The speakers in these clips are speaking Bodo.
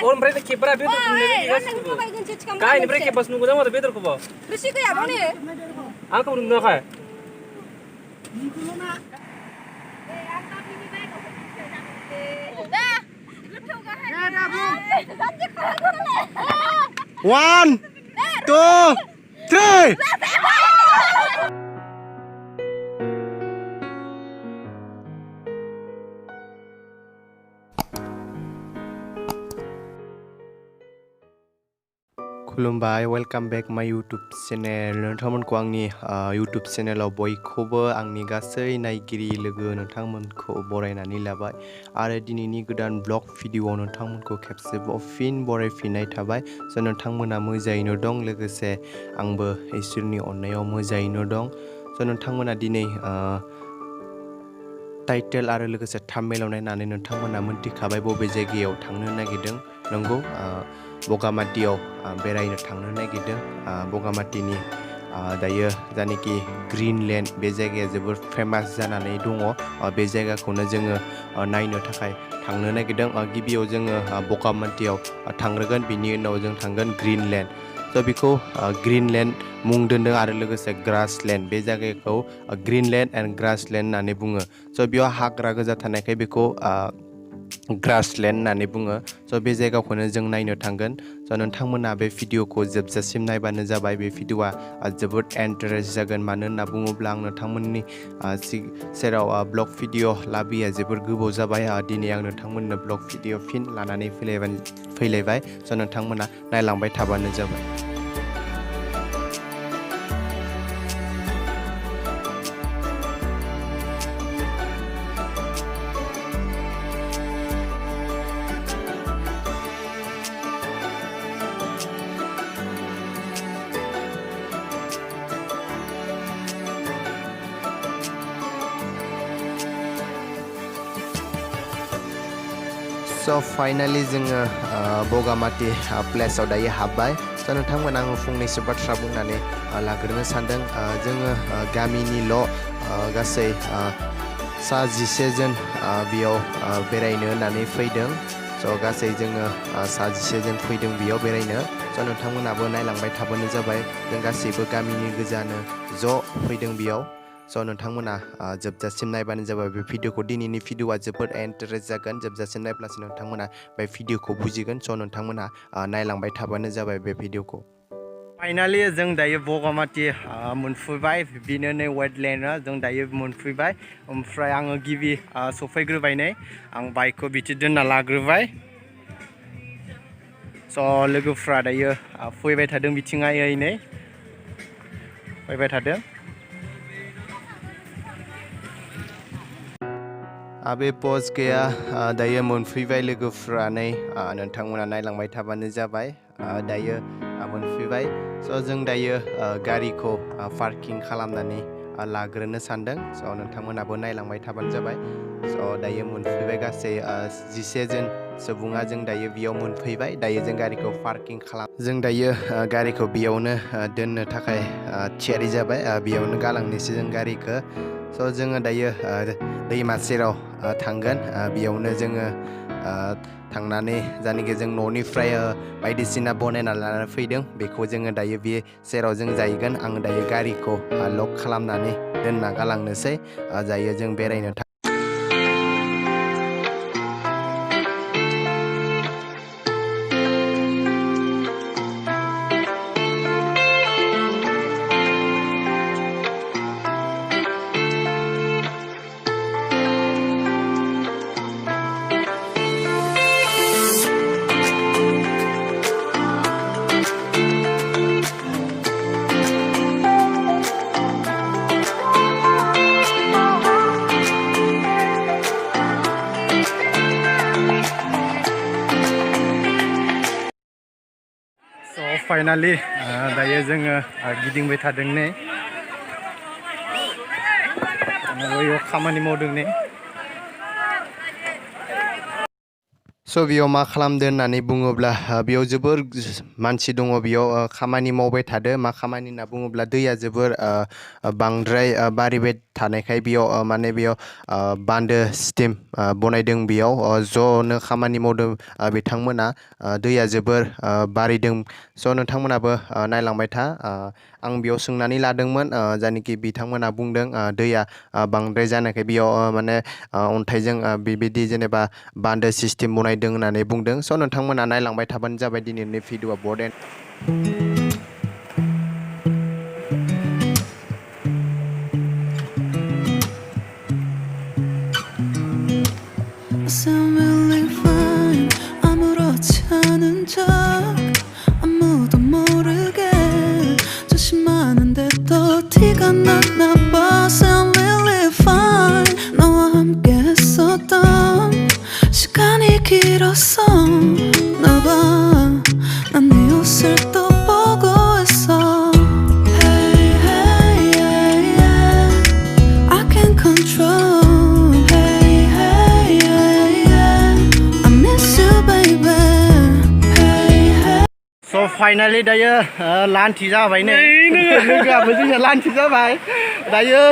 ओमफ्राय खेबरा बेदरखौ नुनाय गाहायनिफ्राय खेबबासो नुगौ जामारो बेदरखौबो ऋषि गैया बावनि आंखौ नुवाखै One, two, three. खुलुमबाय वेलकाम बेक माय यूट्यूब चेनेल नोंथांमोनखौ आंनि यूट्यूब चेनेलाव बयखौबो आंनि गासै नायगिरि लोगो नोंथांमोनखौ बरायनानै लाबाय आरो दिनैनि गोदान ब्लग भिडिअआव नोंथांमोनखौ खेबसेबाव फिन बरायफिननाय थाबाय स' नोंथांमोना मोजाङैनो दं लोगोसे आंबो इसोरनि अननायाव मोजाङैनो दं स' नोंथांमोना दिनै टाइटेल आरो लोगोसे थाम्बनेलाव नायनानै नोंथांमोना मोनथिखाबाय बबे जायगायाव थांनो नागिरदों नंगौ बगामातियाव बेरायनो थांनो नागिरदों बगामातिनि दायो जायनाखि ग्रीनलैंड बे जायगाया जोबोद फेमास जानानै दङ बे जायगाखौनो जोङो नायनो थाखाय थांनो नागिरदों गिबियाव जोङो बगामातियाव थांग्रोगोन बिनि उनाव जों थांगोन ग्रीनलैंड स' बेखौ ग्रीनलैंड मुं दोनदों आरो लोगोसे ग्रासलैंड बे जायगाखौ ग्रीनलैंड एंड ग्रासलैंड होननानै बुङो स' बेयाव हाग्रा गोजा थानायखाय बेखौ ग्रासलैंड होननानै बुङो स' बे जायगाखौनो जों नायनो थांगोन स' नोंथांमोना बे भिडिअखौ जोबजासिम नायबानो जाबाय बे भिडिअआ जोबोद इन्टारेस्ट जागोन मानो होनना बुङोब्ला आं नोंथांमोननि सेराव ब्लग भिडिअ लाबोया जोबोद गोबाव जाबाय दिनै आं नोंथांमोननो ब्लग भिडिअ फिन लानानै फैलायबाय स' नोंथांमोना नायलांबाय थाबानो जाबाय स' फाइनालि जोङो बगामाति प्लेसाव दायो हाबबाय स' नोंथांमोना आङो फंनैसो बाथ्रा बुंनानै लाग्रोनो सानदों जोङो गामिनिल' गासै सा 11 जन बेयाव बेरायनो होननानै फैदों स' गासै जोङो सा 11 जन फैदों बेयाव बेरायनो स' नोंथांमोनाबो नायलांबाय थाबानो जाबाय जों गासैबो गामिनि गोजानो ज' फैदों बेयाव स' नोंथांमोना जोबजासिम नायबानो जाबाय बे भिडिअखौ दिनैनि भिडिअआ जोबोद इन्टारेस्ट जागोन जोबजासिम नायब्लासो नोंथांमोना बे भिडिअखौ बुजिगोन स' नोंथांमोना नायलांबाय थाबानो जाबाय बे भिडिअखौ फाइनालि जों दायो बगामाति मोनफैबाय बेनो नै वेटलेन्डआ जों दायो मोनफैबाय ओमफ्राय आङो गिबि सफैग्रोबाय नै आं बाइकखौ बिदि दोनना लाग्रोबाय स' लोगोफ्रा दायो फैबाय थादों बिथिंहाय नै फैबाय थादों बे पस्ट गैया दायो मोनफैबाय लोगोफ्रा नै नोंथांमोना नायलांबाय थाबानो जाबाय दायो मोनफैबाय स' जों दायो गारिखौ पार्किं खालामनानै लाग्रोनो सानदों स' नोंथांमोनाबो नायलांबाय थाबानो जाबाय स' दायो मोनफैबाय गासै 11 जन सुबुङा जों दायो बेयाव मोनफैबाय दायो जों गारिखौ पार्किं खालाम जों दायो गारिखौ बेयावनो दोननो थाखाय थियारि जाबाय बेयावनो गालांनोसै जों गारिखौ स' जोङो दायो दैमा सेराव थांगोन बेयावनो जोङो थांनानै जायनाखि जों न'निफ्राय बायदिसिना बनायना लानानै फैदों बेखौ जोङो दायो बे सेराव जों जाहैगोन आं दायो गारिखौ लक खालामनानै दोनना गालांनोसै जायो जों बेरायनो फाइनालि दायो जोङो गिदिंबाय थादों नै खामानि मावदों नै स' बेयाव मा खालामदों होननानै बुङोब्ला बेयाव जोबोर मानसि दङ बेयाव खामानि मावबाय थादो मा खामानि होनना बुङोब्ला दैया जोबोर बांद्राय बारिबाय थानायखाय बेयाव माने बेयाव बान्दो सिस्टेम बनायदों बेयाव ज'नो खामानि मावदों बिथांमोना दैया जोबोर बारिदों स' नोंथांमोनाबो नायलांबाय था आं बेयाव सोंनानै लादोंमोन जायनोखि बिथांमोना बुंदों दैया बांद्राय जानायखाय बेयाव माने अन्थाइजों बेबायदि जेनेबा बान्दो सिस्टेम बनायदों होननानै बुंदों स' नोंथांमोना नायलांबाय थाबानो जाबाय दिनैनि भिडिअआ board Sound really fine 아무렇지 않은 척 아무도 모르게 조심하는데 또 티가 났나 봐 Sound really fine 너와 함께 했었던 시간이 길었어 나봐 난 네 옷을 또 보고 있어 Hey hey yeah yeah I can't control So finally दायो लान्थि जाबाय नै लोगोआबो जोंना लान्थि जाबाय दायो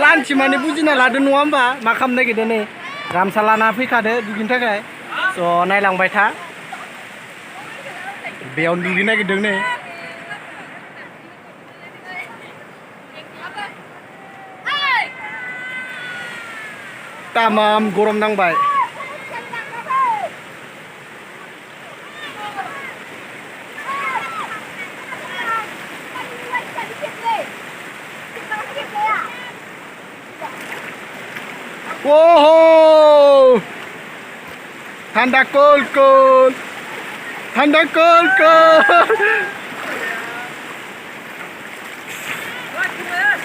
लान्थि माने बुजिना लादो नङा होमबा मा खालामनो नागिरदों नै गामसा लाना फैखादो दुगैनो थाखाय स' नायलांबाय था बेयावनो दुगैनो नागिरदों नै तामाम गरम नांबाय Wow, Thanda cold cold, Thanda cold cold.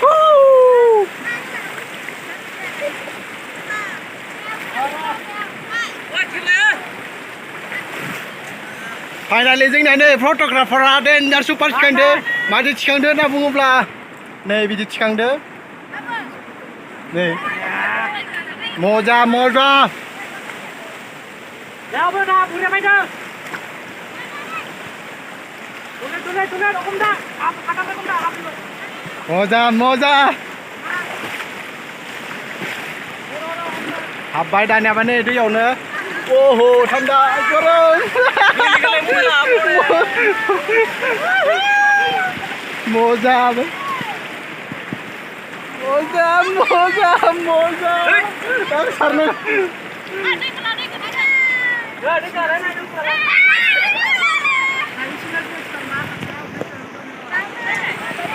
Woo! Finally जोंना नै फट'ग्राफारा डेन्जार सुपार थिखांदो मादि थिखांदो होनना बुङोब्ला नै बिदि थिखांदो नै Moja, moja. Ya benar, punya mana? Tulis, om dah. Kata om dah. Moja, moja. Habis dah ni apa ni? Itu yang ni. Oh, thanda, korang. Moja. Moja, moja, moja. Ang sarna.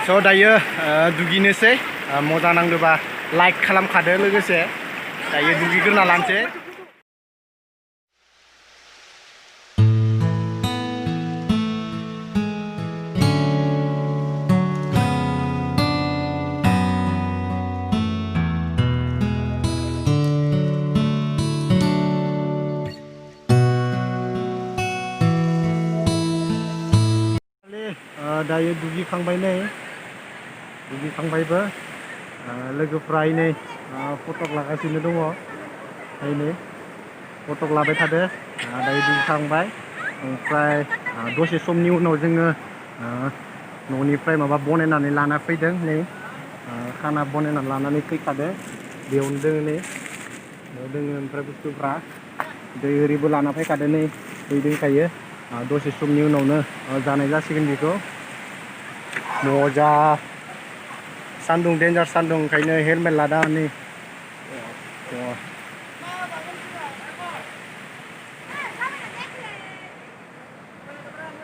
So दायो दुगैनोसै मोजां नांदोंबा लाइक खालामखादो लोगोसे दायो दुगैग्रोना लानोसै दायो दुगैखांबाय नै दुगैखांबायबो लोगोफ्रा नै फटक लागासिनो दङ नै फटक लाबाय थादो दायो दुगैखांबाय ओमफ्राय दसे समनि उनाव जोङो न'निफ्राय माबा बनायनानै लाना फैदों नै खाना बनायनानै लानानै फैखादो बेयावनो दोङो नै बेयाव दोङो ओमफ्राय बुस्थुफ्रा दै ओरैबो लाना फैखादो नै दै दोनखायो दसे समनि उनावनो जानाय जासिगोन बेखौ मोजा सान्दुं डेन्जार सान्दुं ओंखायनो हेलमेट लादा नै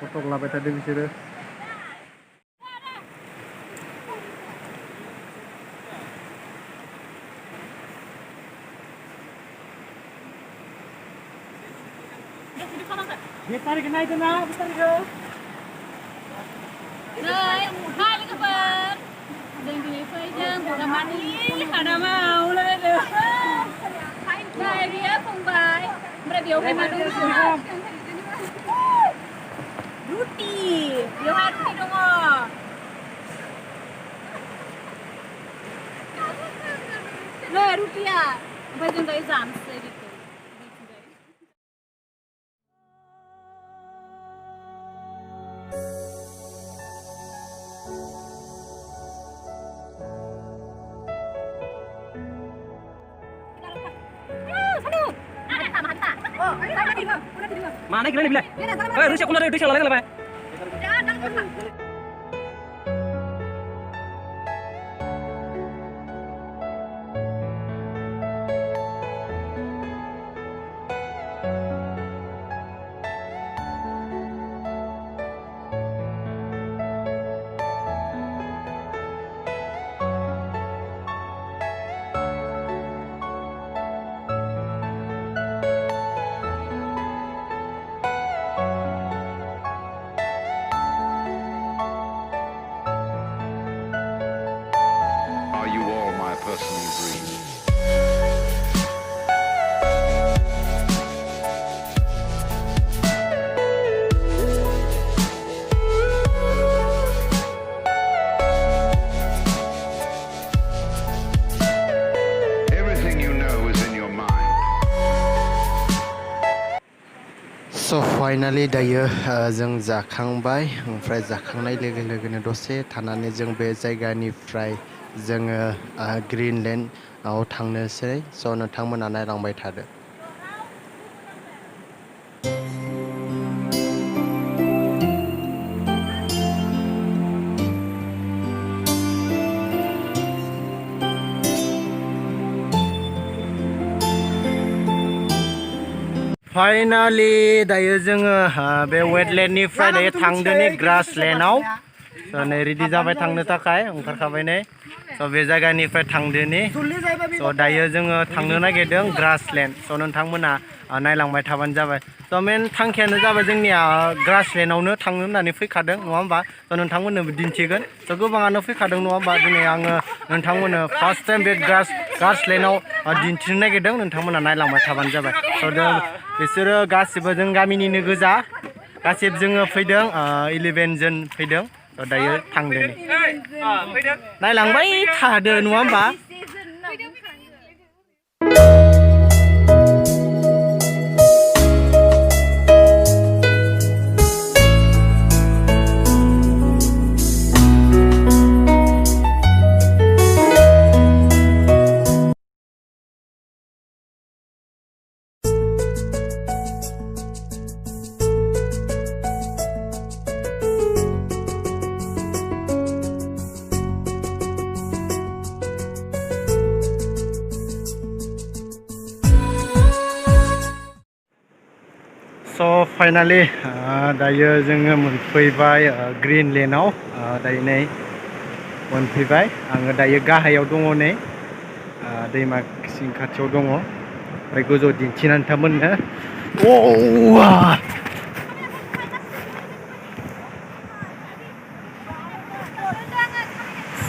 फटक लाबाय थादों बिसोरो Tarik naik tu nak, tarik ke? Naik, hai kabar. Jangan dilihat jangan Bogamati, ada mau lah tu. Naik dia punggai, mereka dia orang mana tu? Ruti, dia hari ruti dong. Naik ruti ya, baca dari jam sedikit. Anak kira ni bila. Rusia kuna ada Rusia lagi lah. Are you all my personal dreams? Everything you know is in your mind. So finally दायो जों जाखांबाय ओमफ्राय जाखांनाय लोगो लोगोनो दसे थानानै जों बे जायगानिफ्राय जोङो ग्रीनलेण्डआव थांनोसै स' नोंथांमोना नायलांबाय थादो फाइनाली दायो जोङो बे वेटलेण्डनिफ्राय दायो थांदोनि ग्रासलेण्डआव स' नै रेडि जाबाय थांनो थाखाय ओंखारखाबाय नै स' बे जायगानिफ्राय थांदोनि स' दायो जोङो थांनो नागिरदों ग्रासलेण्ड स' नोंथांमोना नायलांबाय थाबानो जाबाय स' मेन थांखियानो जाबाय जोंनिया ग्रासलेण्डआवनो थांनो होननानै फैखादों नङा होमबा स' नोंथांमोननोबो दिन्थिगोन स' गोबाङानो फैखादों नङा होमबा दिनै आङो नोंथांमोननो फार्स्ट टाइम बे ग्रासलेण्डआव दिन्थिनो नागिरदों नोंथांमोना नायलांबाय थाबानो जाबाय स' बिसोरो गासिबो जों गामिनिनो गोजा गासिबो जोङो फैदों 11 जन फैदों स' दायो थांदोनि नायलांबाय थादो नङा होमबा स' फाइनालि दायो जोङो मोनफैबाय ग्रीनलेण्डआव दायो नै मोनफैबाय आङो दायो गाहायाव दङ नै दैमा सिं खाथियाव दङ ओमफ्राय गोजौ दिन्थिनानै नोंथांमोननो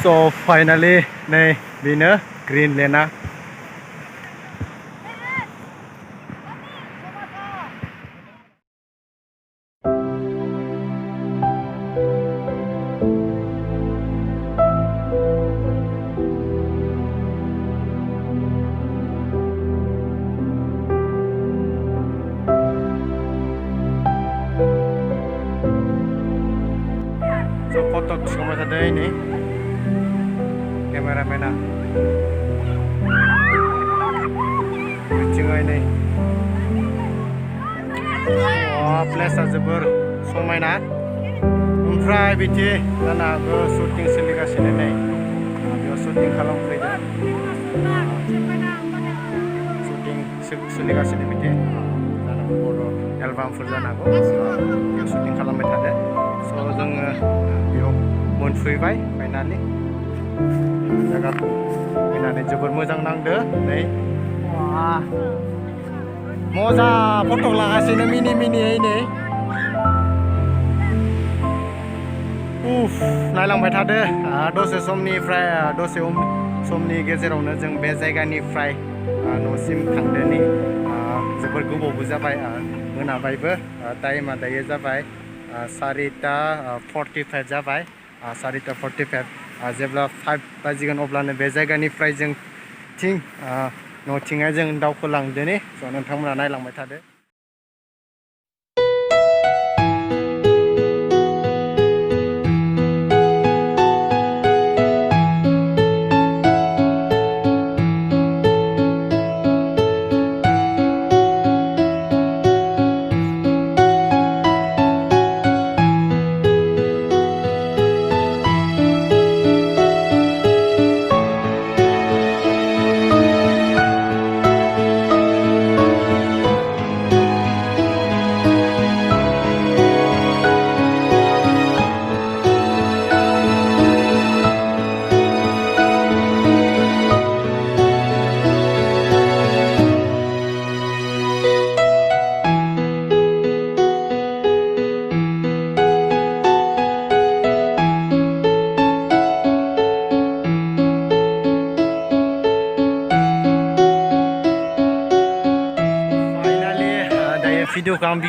स' फाइनालि नै बेनो ग्रीनलेण्डआ foto sama tadi ini kameramena बिथिङै नै प्लेसआ जोबोर समायना ओमफ्राय बिदि जानो हागौ शुटिं सोलिगासिनो नै बेयाव शुटिं खालामफैदों शुटिं सोलिगासिनो बिदि जानो हागौ बर' एलबामफोर जानो हागौ बेयाव शुटिं खालामबाय थादों स' जोङो बेयाव मोनफैबाय फाइनालि जायगाखौ फैनानै जोबोर मोजां नांदो नै मजा फट' लागासिनो मिनि नै नायलांबाय थादो दसे समनि गेजेरावनो जों बे जायगानिफ्राय न'सिम थांदोनि जोबोर गोबावबो जाबाय मोनाबायबो टाइमा दायो जाबाय 4:45 जाबाय 4:45 जेब्ला 5 बाजिगोन अब्लानो बे जायगानिफ्राय जों न'थिंहाय जों दावखोलांदोनि स' नोंथांमोना नायलांबाय थादो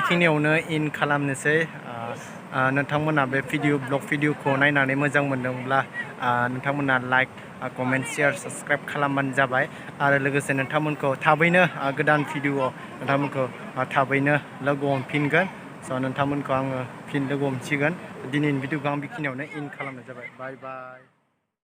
बेखिनियावनो इन खालामनोसै नोंथांमोना बे ब्लग भिडिअखौ नायनानै मोजां मोनदोंब्ला नोंथांमोना लाइक कमेन्ट शेयार साबस्क्राइब खालामबानो जाबाय आरो लोगोसे नोंथांमोनखौ थाबैनो गोदान भिडिअ नोंथांमोनखौ थाबैनो लोगो हमफिनगोन स' नोंथांमोनखौ आङो फिन लोगो हमसिगोन दिनैनि भिडिअखौ आं बेखिनियावनो इन खालामनाय जाबाय बाय बाय